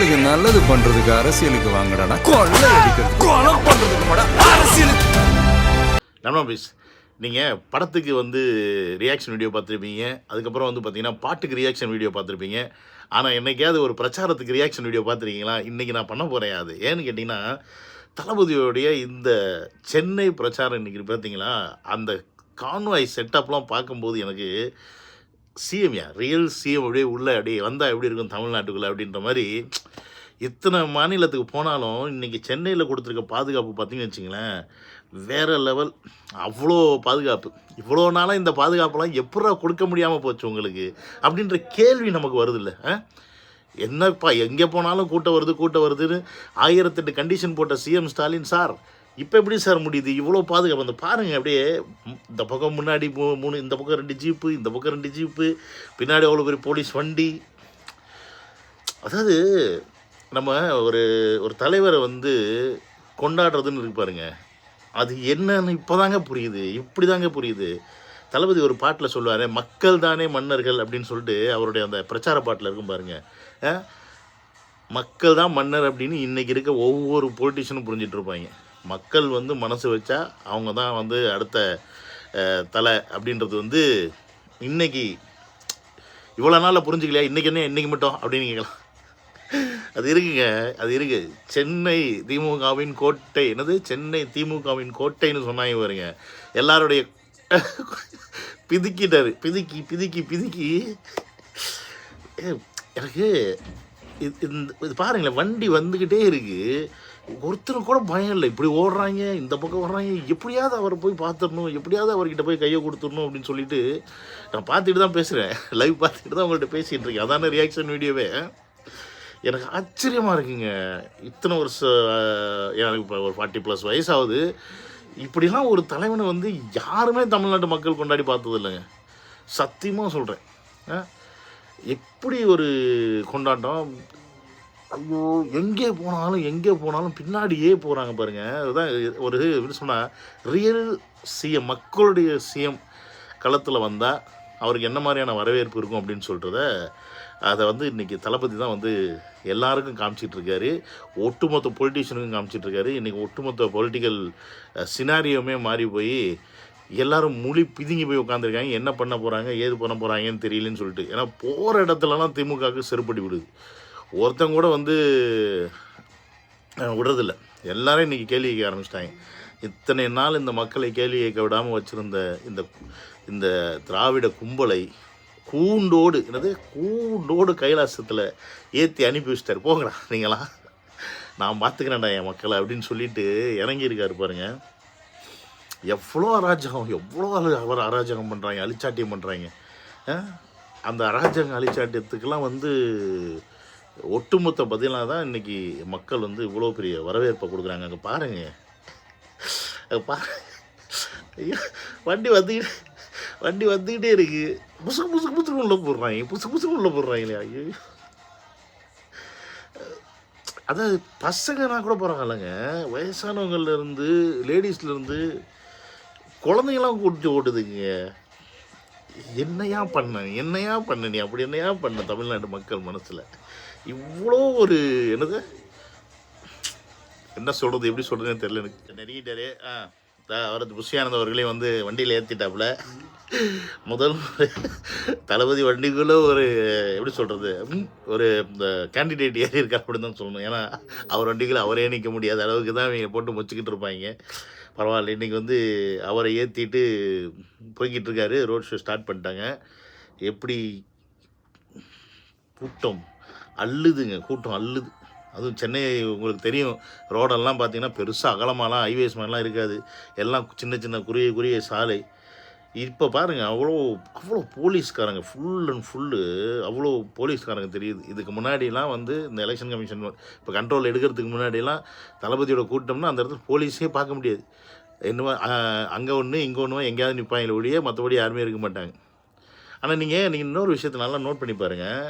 மக்களுக்கு நல்லது பண்றதுக்கு அரசியலுக்கு வாங்கடா, கொள்ளை அடிக்கிறது கொலை பண்றதுக்கு கூட அரசியலுக்கு. நம்ம பீஸ் நீங்கள் படத்துக்கு வந்து ரியாக்ஷன் வீடியோ பார்த்துருப்பீங்க, அதுக்கப்புறம் வந்து பார்த்தீங்கன்னா பாட்டுக்கு ரியாக்ஷன் வீடியோ பார்த்துருப்பீங்க. ஆனால் என்னைக்காவது ஒரு பிரச்சாரத்துக்கு ரியாக்ஷன் வீடியோ பார்த்துருக்கீங்களா? இன்றைக்கி நான் பண்ண போகிறேன். அது ஏன்னு கேட்டிங்கன்னா, தளபதியோடைய இந்த சென்னை பிரச்சாரம் இன்றைக்கி பார்த்தீங்களா, அந்த கான்வாய் செட்டப்லாம் பார்க்கும்போது எனக்கு சிஎம்யா ரியல் சிஎம் அப்படியே உள்ளே அப்படியே வந்தால் எப்படி இருக்கும் தமிழ்நாட்டுக்குள்ளே அப்படின்ற மாதிரி. எத்தனை மாநிலத்துக்கு போனாலும் இன்றைக்கி சென்னையில் கொடுத்துருக்க பாதுகாப்பு பார்த்திங்கன்னு வச்சிங்களேன், வேறு லெவல். அவ்வளோ பாதுகாப்பு. இவ்வளோ நாளாக இந்த பாதுகாப்பெல்லாம் எப்படா கொடுக்க முடியாமல் போச்சு உங்களுக்கு அப்படின்ற கேள்வி நமக்கு வருது இல்லை? என்னப்பா எங்கே போனாலும் கூட்டம் வருதுன்னு 1008 கண்டிஷன் போட்ட சிஎம் ஸ்டாலின் சார் இப்போ எப்படி சார் முடியுது இவ்வளோ பாதுகாப்பு? அந்த பாருங்கள் அப்படியே இந்த பக்கம் முன்னாடி 3, இந்த பக்கம் 2 ஜீப்பு, இந்த பக்கம் 2 ஜீப்பு, பின்னாடி அவ்வளோ பெரிய போலீஸ் வண்டி. அதாவது நம்ம ஒரு தலைவரை வந்து கொண்டாடுறதுன்னு இருக்கு பாருங்க, அது என்னன்னு இப்போதாங்க புரியுது, இப்படி தாங்க புரியுது. தளபதி ஒரு பாட்டில் சொல்லுவார், மக்கள் தானே மன்னர்கள் அப்படின்னு சொல்லிட்டு அவருடைய அந்த பிரச்சார பாட்டில் இருக்கும் பாருங்க. மக்கள் தான் மன்னர் அப்படின்னு இன்றைக்கி இருக்க ஒவ்வொரு பொலிட்டிஷியனும் புரிஞ்சிட்டு இருப்பாங்க. மக்கள் வந்து மனசு வச்சா அவங்க தான் வந்து அடுத்த தலை அப்படின்றது வந்து இன்றைக்கி இவ்வளோ நாளில் புரிஞ்சுக்கலையா, இன்றைக்கி என்ன இன்றைக்கி மட்டும் அப்படின்னு கேட்கலாம். அது இருக்குங்க, அது இருக்குது. சென்னை திமுகவின் கோட்டை, என்னது சென்னை திமுகவின் கோட்டைன்னு சொன்னாங்க பாருங்க. எல்லாருடைய பிதுக்கிட்டார், பிதுக்கி எனக்கு இது பாருங்களேன், வண்டி வந்துக்கிட்டே இருக்குது, ஒருத்தரும் கூட பயம் இல்லை. இப்படி ஓடுறாங்க, இந்த பக்கம் வர்றாங்க, எப்படியாவது அவரை போய் பார்த்துடணும், எப்படியாவது அவர்கிட்ட போய் கையை கொடுத்துடணும் அப்படின்னு சொல்லிட்டு நான் பார்த்துட்டு தான் பேசுகிறேன், லைவ் பார்த்துட்டு தான் உங்கள்கிட்ட பேசிகிட்டு இருக்கேன். அதான ரியாக்ஷன் வீடியோவே. எனக்கு ஆச்சரியமாக இருக்குங்க. இத்தனை வருஷம் எனக்கு இப்போ ஒரு 40+ வயசாகுது, இப்படிலாம் ஒரு தலைவனை வந்து யாருமே தமிழ்நாட்டு மக்கள் கொண்டாடி பார்த்தது இல்லைங்க. சத்தியமாக சொல்கிறேன். எப்படி ஒரு கொண்டாட்டம். ஐயோ, எங்கே போனாலும் பின்னாடியே போகிறாங்க பாருங்கள். அதுதான் ஒரு எப்படி சொன்னால், ரியல் சிஎம், மக்களுடைய சிஎம் களத்தில் வந்தால் அவருக்கு என்ன மாதிரியான வரவேற்பு இருக்கும் அப்படின்னு சொல்கிறத அதை வந்து இன்றைக்கி தளபதி தான் வந்து எல்லாருக்கும் காமிச்சிட்ருக்காரு. ஒட்டுமொத்த பொலிட்டீஷியனுக்கும் காமிச்சிட்ருக்காரு. இன்றைக்கி ஒட்டுமொத்த பொலிட்டிக்கல் சினாரியோமே மாறி போய் எல்லோரும் பிதுங்கி போய் உட்காந்துருக்காங்க. என்ன பண்ண போகிறாங்க, ஏது பண்ண போகிறாங்கன்னு தெரியலன்னு சொல்லிட்டு. ஏன்னா போகிற இடத்துலலாம் திமுகவுக்கு செருப்படி விடுது. ஒருத்தங்க கூட வந்து விடுறதில்ல. எல்லோரும் இன்றைக்கி கேள்வி கேட்க ஆரம்பிச்சிட்டாங்க. இத்தனை நாள் இந்த மக்களை கேள்வி கேட்க விடாமல் வச்சுருந்த இந்த திராவிட கும்பலை கூண்டோடு கைலாசத்தில் ஏற்றி அனுப்பி வச்சிட்டார். போங்கடா நீங்களாம், நான் பார்த்துக்கிறேன்டா என் மக்களை அப்படின்னு சொல்லிட்டு இறங்கியிருக்காரு பாருங்க. எவ்வளோ அவர் அராஜகம் பண்ணுறாங்க, அழிச்சாட்டியம் பண்ணுறாங்க. அந்த அராஜகம் அழிச்சாட்டியத்துக்கெல்லாம் வந்து ஒட்டுமொத்த பதிலாக தான் இன்றைக்கி மக்கள் வந்து இவ்வளோ பெரிய வரவேற்பை கொடுக்குறாங்க. அங்கே பாருங்கள், வண்டி வந்துக்கிட்டே இருக்குது. புசுக்கு உள்ளே போடுறாங்க இல்லையா? ஐயோ, அதாவது பசங்கன்னா கூட போகிறாங்கல்லங்க, வயசானவங்கள்லேருந்து லேடிஸ்லேருந்து குழந்தைங்களாம் கூப்பிட்டு ஓட்டுதுங்க. என்னையா பண்ண நீ அப்படி என்னையா பண்ண தமிழ்நாட்டு மக்கள் மனசில் இவ்வளோ ஒரு என்ன சொல்கிறது, எப்படி சொல்கிறதுன்னு தெரியல எனக்கு. நெருங்கிட்டாரு. அவரது புஷியானந்த் அவர்களையும் வந்து வண்டியில் ஏற்றிட்டாப்புல. முதல் தளபதி வண்டிக்குள்ளே ஒரு எப்படி சொல்கிறது, ஒரு இந்த கேண்டிடேட் ஏறி இருக்கா அப்படின்னு தான் சொல்லணும். ஏன்னா அவர் வண்டிக்குள்ளே அவரே நிற்க முடியாத அளவுக்கு தான் இவங்க போட்டு முச்சிக்கிட்டு இருப்பாங்க. பரவாயில்ல, இன்றைக்கி வந்து அவரை ஏற்றிட்டு போய்கிட்டு இருக்காரு. ரோட் ஷோ ஸ்டார்ட் பண்ணிட்டாங்க. எப்படி கூட்டம் அள்ளுது. அதுவும் சென்னை உங்களுக்கு தெரியும், ரோடெல்லாம் பார்த்தீங்கன்னா பெருசாக அகலமாலாம் ஹைவேஸ் மாதிரிலாம் இருக்காது. எல்லாம் சின்ன குறுகிய சாலை. இப்போ பாருங்கள், அவ்வளோ போலீஸ்காரங்க, ஃபுல் அண்ட் ஃபுல்லு அவ்வளோ போலீஸ்காரங்க தெரியுது. இதுக்கு முன்னாடிலாம் வந்து இந்த எலெக்ஷன் கமிஷன் இப்போ கண்ட்ரோல் எடுக்கிறதுக்கு முன்னாடியெல்லாம் தளபதியோட கூட்டம்னா அந்த இடத்துல போலீஸே பார்க்க முடியாது. என்னவோ அங்கே ஒன்று இங்கே ஒன்று எங்கேயாவது நிற்பாங்க ஒழிய மற்றபடி யாருமே இருக்க மாட்டாங்க. ஆனால் நீங்கள் இன்னொரு விஷயத்தை நல்லா நோட் பண்ணி பாருங்கள்.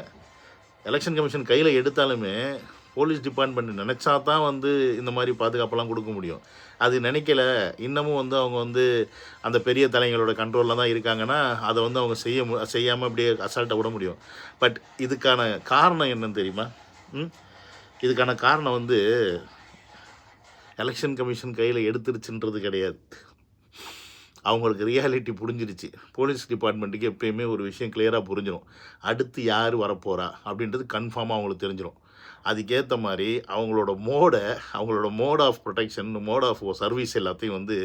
எலெக்ஷன் கமிஷன் கையில் எடுத்தாலுமே போலீஸ் டிபார்ட்மெண்ட் நினச்சா தான் வந்து இந்த மாதிரி பாதுகாப்பெல்லாம் கொடுக்க முடியும். அது நினைக்கல. இன்னமும் வந்து அவங்க வந்து அந்த பெரிய தலைங்களோட கண்ட்ரோலில் தான் இருக்காங்கன்னா அதை வந்து அவங்க செய்யாமல் அப்படியே அசால்ட்டாக விட முடியும். பட் இதுக்கான காரணம் என்னன்னு தெரியுமா? இதுக்கான காரணம் வந்து எலெக்ஷன் கமிஷன் கையில் எடுத்துருச்சுன்றது கிடையாது. அவங்களுக்கு ரியாலிட்டி புரிஞ்சிருச்சு. போலீஸ் டிபார்ட்மெண்ட்டுக்கு எப்பயுமே ஒரு விஷயம் கிளியராக புரிஞ்சிடும். அடுத்து யார் வரப்போகிறா அப்படின்றது கன்ஃபார்மாக அவங்களுக்கு தெரிஞ்சிடும். அதுக்கேற்ற மாதிரி அவங்களோட mode of production, mode of service எல்லாத்தையும் வந்து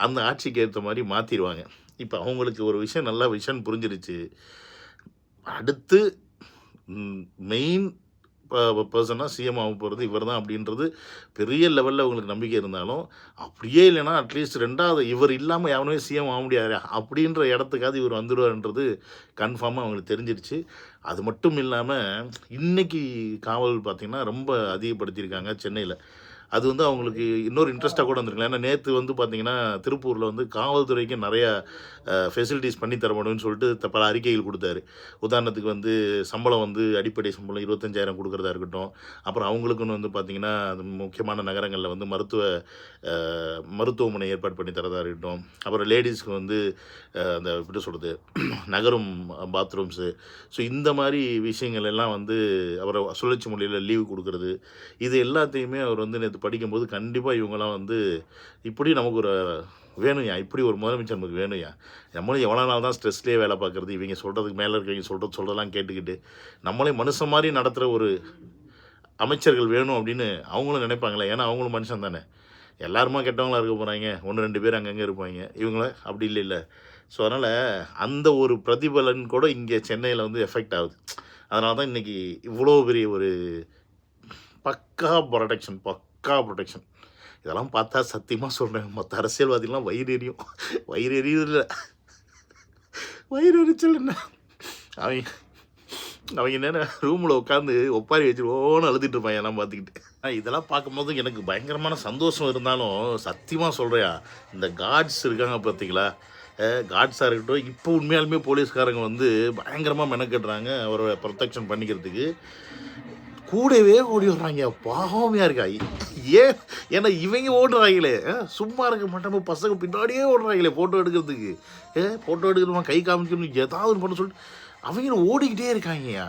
அந்த ஆட்சிக்கு ஏற்ற மாதிரி மாற்றிடுவாங்க. இப்போ அவங்களுக்கு ஒரு விஷயம் நல்ல விஷயம் புரிஞ்சிருச்சு. அடுத்து மெயின் பர்சனாக சிஎம் ஆக போகிறது இவர் தான் அப்படின்றது பெரிய லெவலில் அவங்களுக்கு நம்பிக்கை இருந்தாலும், அப்படியே இல்லைன்னா அட்லீஸ்ட் 2வது இவர் இல்லாமல் எவனுமே சிஎம் ஆக முடியாது அப்படின்ற இடத்துக்காவது இவர் வந்துடுவார்ன்றது கன்ஃபார்மாக அவங்களுக்கு தெரிஞ்சிருச்சு. அது மட்டும் இல்லாமல் இன்றைக்கி காவல் பார்த்திங்கன்னா ரொம்ப அதிகப்படுத்தியிருக்காங்க சென்னையில். அது வந்து அவங்களுக்கு இன்னொரு இன்ட்ரெஸ்ட்டாக கூட வந்துருக்கலாம். ஏன்னா நேற்று வந்து பார்த்திங்கன்னா திருப்பூரில் வந்து காவல்துறைக்கு நிறையா ஃபெசிலிட்டிஸ் பண்ணி தரப்படும்னு சொல்லிட்டு பல அறிக்கைகள் கொடுத்தாரு. உதாரணத்துக்கு வந்து சம்பளம் வந்து அடிப்படை சம்பளம் 25,000 கொடுக்குறதா இருக்கட்டும். அப்புறம் அவங்களுக்குன்னு வந்து பார்த்திங்கன்னா முக்கியமான நகரங்களில் வந்து மருத்துவமனை ஏற்பாடு பண்ணி தரதா இருக்கட்டும். அப்புறம் லேடிஸ்க்கு வந்து அந்த எப்படி சொல்கிறது நகரும் பாத்ரூம்ஸு. ஸோ இந்த மாதிரி விஷயங்கள் எல்லாம் வந்து அவரை சுழற்சி மொழியில் லீவு கொடுக்குறது, இது எல்லாத்தையுமே அவர் வந்து நேற்று படிக்கும்போது கண்டிப்பாக இவங்களாம் வந்து இப்படி நமக்கு ஒரு வேணும்யா, இப்படி ஒரு முதலமைச்சர் நமக்கு வேணும்யா. நம்மளும் எவ்வளோ நாள் தான் ஸ்ட்ரெஸ்லேயே வேலை பார்க்குறது, இவங்க சொல்கிறதுக்கு மேலே இருக்கவங்க சொல்கிறதெல்லாம் கேட்டுக்கிட்டு நம்மளே மனுஷன் மாதிரி நடத்துகிற ஒரு அமைச்சர்கள் வேணும் அப்படின்னு அவங்களும் நினைப்பாங்களே. ஏன்னா அவங்களும் மனுஷன் தானே. எல்லாருமா கெட்டவங்களா இருக்க போகிறாங்க, 1-2 பேர் அங்கங்கே இருப்பாங்க. இவங்கள அப்படி இல்லை. ஸோ அதனால் அந்த ஒரு பிரதிபலன் கூட இங்கே சென்னையில் வந்து எஃபெக்ட் ஆகுது. அதனால தான் இன்றைக்கி இவ்வளோ பெரிய ஒரு பக்கா ப்ரொடெக்ஷன். இதெல்லாம் பார்த்தா சத்தியமாக சொல்கிறேன், மற்ற அரசியல்வாதிகள்லாம் வயிறு எரியுதில்ல, வயிறு எரிச்சல் என்ன, அவங்க என்ன ரூமில் உட்காந்து ஒப்பாரி வச்சு ஓன்னு அழுதுட்டு இருப்பாங்க எல்லாம் பார்த்துக்கிட்டு. இதெல்லாம் பார்க்கும்போது எனக்கு பயங்கரமான சந்தோஷம் இருந்தாலும் சத்தியமாக சொல்கிறியா, இந்த காட்ஸ் இருக்காங்க பார்த்தீங்களா, காட்ஸாக இருக்கட்டும், இப்போ உண்மையாலுமே போலீஸ்காரங்க வந்து பயங்கரமாக மெனக்கட்டுறாங்க அவரை ப்ரொடெக்ஷன் பண்ணிக்கிறதுக்கு. கூடவே ஓடி வர்றாங்க, பாவமையாக இருக்கா. ஏன்னா இவங்க ஓடுறாங்களே, சும்மா இருக்க மாட்டாம பசங்க பின்னாடியே ஓடுறாங்களே ஃபோட்டோ எடுக்கிறதுக்கு. ஃபோட்டோ எடுக்கணுமா, கை காமிக்கணும், ஏதாவது பண்ண சொல்லிட்டு அவங்களும் ஓடிக்கிட்டே இருக்காங்கய்யா.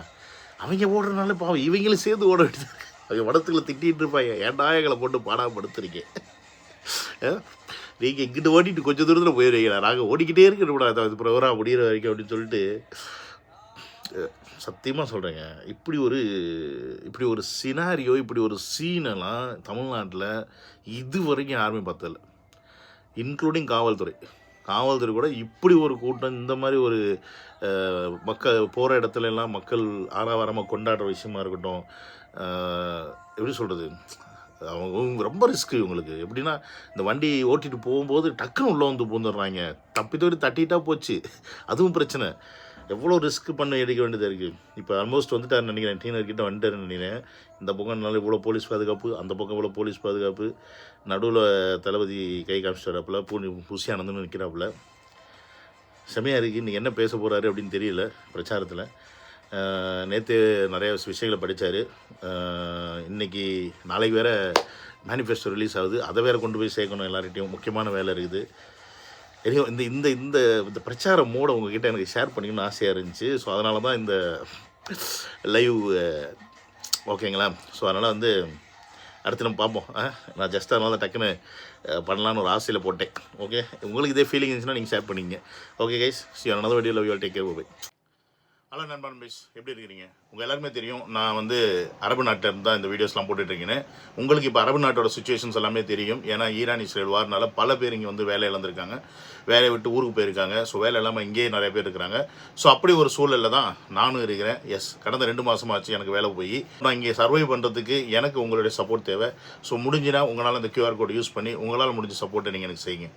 அவங்க ஓடுறதுனால பாவம் இவங்களும் சேர்ந்து ஓட வேண்டியது. அவங்க வடத்துக்குள்ள திட்டிகிட்டு இருப்பாங்க, ஏன்டா எங்களை போட்டு பாடாப்படுத்துறீங்க, நீங்கள் இங்கிட்டு ஓடிட்டு கொஞ்சம் தூரத்தில் போயிடுவீங்களா, நாங்கள் ஓடிக்கிட்டே இருக்கக்கூடாது அது ப்ரோக்ராம் முடிகிற வரைக்கும் அப்படின்னு சொல்லிட்டு. சத்தியமாக சொல்கிறேங்க, இப்படி ஒரு சினாரியோ, இப்படி ஒரு சீனெல்லாம் தமிழ்நாட்டில் இது வரைக்கும் யாருமே பார்த்ததில்ல, இன்க்ளூடிங் காவல்துறை கூட. இப்படி ஒரு கூட்டம், இந்த மாதிரி ஒரு மக்கள் போகிற இடத்துல எல்லாம் மக்கள் ஆரவாரமாக கொண்டாடுற விஷயமா இருக்கட்டும். எப்படி சொல்கிறது, அவங்க ரொம்ப ரிஸ்க்கு இவங்களுக்கு. எப்படின்னா இந்த வண்டி ஓட்டிகிட்டு போகும்போது டக்குன்னு உள்ளே வந்து பூந்துடுறாங்க, தட்டிட்டா போச்சு, அதுவும் பிரச்சனை. எவ்வளோ ரிஸ்க் பண்ண எடுக்க வேண்டியதாக இருக்குது. இப்போ ஆல்மோஸ்ட் வந்துட்டாருன்னு நினைக்கிறேன், டீனர்கிட்ட வந்துட்டாருன்னு நினைக்கிறேன். இந்த பக்கம் நல்லா இவ்வளோ போலீஸ் பாதுகாப்பு, அந்த பக்கம் இவ்வளோ போலீஸ் பாதுகாப்பு, நடுவில் தளபதி கை காமிச்சிட்டாப்புல, புசி ஆனந்தன்னு நிற்கிறாப்புல. செமையாக இருக்குது. இன்றைக்கி என்ன பேச போகிறாரு அப்படின்னு தெரியல பிரச்சாரத்தில். நேற்று நிறைய விஷயங்களை படித்தார். இன்றைக்கி நாளைக்கு வேறு மேனிஃபெஸ்டோ ரிலீஸ் ஆகுது, அதை வேறு கொண்டு போய் சேர்க்கணும் எல்லார்கிட்டையும், முக்கியமான வேலை இருக்குது. இந்த இந்த இந்த இந்த பிரச்சார மோட உங்ககிட்ட எனக்கு ஷேர் பண்ணிக்கணும்னு ஆசையாக இருந்துச்சு. ஸோ அதனால தான் இந்த லைவ், ஓகேங்களா. ஸோ அதனால் வந்து அடுத்து நம்ம பார்ப்போம். நான் ஜஸ்ட் அதனால தான் டக்குன்னு பண்ணலான்னு ஒரு ஆசையில் போட்டேன். ஓகே, உங்களுக்கு இதே ஃபீலிங் இருந்துச்சுன்னா நீங்கள் ஷேர் பண்ணிங்க. Okay guys, so another video love you, take care, bye. Hello நண்பன், எப்படி இருக்கிறீங்க? உங்கள் எல்லாருமே தெரியும், நான் வந்து அரபு நாட்டில் இருந்து தான் இந்த வீடியோஸ்லாம் போட்டுட்ருக்கேன். உங்களுக்கு இப்போ அரபு நாட்டோட சுச்சுவேஷன்ஸ் எல்லாமே தெரியும். ஏன்னா ஈரான் இஸ்ரேல் வார்னால பல பேர் இங்கே வந்து வேலை இழந்திருக்காங்க, வேலையை விட்டு ஊருக்கு போயிருக்காங்க. ஸோ வேலை இல்லாமல் இங்கேயே நிறைய பேர் இருக்கிறாங்க. ஸோ அப்படி ஒரு சூழலில் தான் நானும் இருக்கிறேன். கடந்த 2 மாதமாச்சு எனக்கு வேலை போய். நான் இங்கே சர்வை பண்ணுறதுக்கு எனக்கு உங்களுடைய சப்போர்ட் தேவை. ஸோ முடிஞ்சுன்னா உங்களால் இந்த QR கோட் யூஸ் பண்ணி உங்களால் முடிஞ்ச சப்போர்ட்டை நீங்கள் எனக்கு செய்யுங்க.